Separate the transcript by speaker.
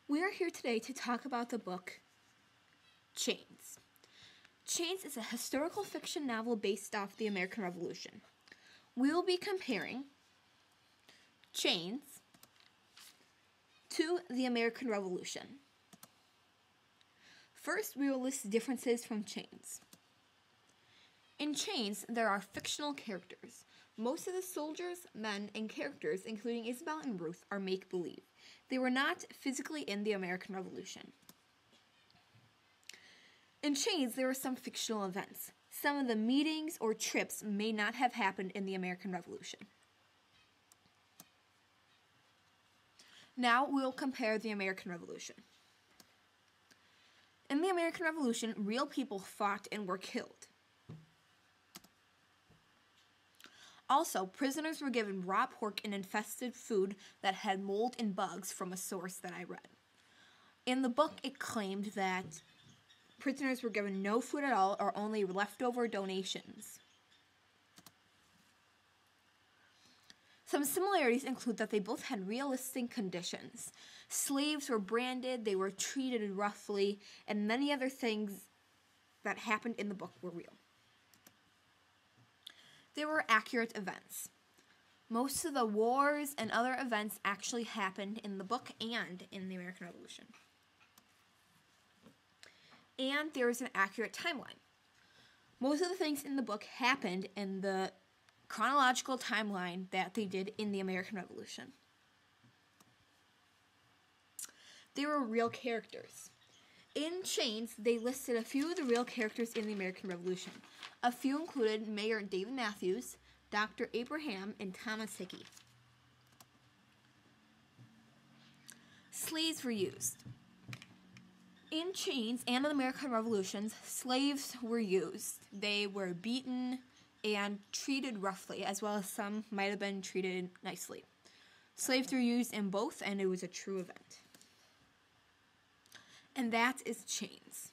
Speaker 1: We are here today to talk about the book Chains. Chains is a historical fiction novel based off the American Revolution. We will be comparing Chains to the American Revolution. First, we will list differences from Chains. In Chains, there are fictional characters. Most of the soldiers, men, and characters, including Isabel and Ruth, are make-believe. They were not physically in the American Revolution. In Chains, there were some fictional events. Some of the meetings or trips may not have happened in the American Revolution. Now we will compare the American Revolution. In the American Revolution, real people fought and were killed. Also, prisoners were given raw pork and infested food that had mold and bugs from a source that I read. In the book, it claimed that prisoners were given no food at all or only leftover donations. Some similarities include that they both had realistic conditions. Slaves were branded, they were treated roughly, and many other things that happened in the book were real. They were accurate events. Most of the wars and other events actually happened in the book and in the American Revolution. And there is an accurate timeline. Most of the things in the book happened in the chronological timeline that they did in the American Revolution. They were real characters. In Chains, they listed a few of the real characters in the American Revolution. A few included Mayor David Matthews, Dr. Abraham, and Thomas Hickey. Slaves were used. In Chains and in the American Revolutions, slaves were used. They were beaten and treated roughly, as well as some might have been treated nicely. Slaves were used in both, and it was a true event. And that is Chains.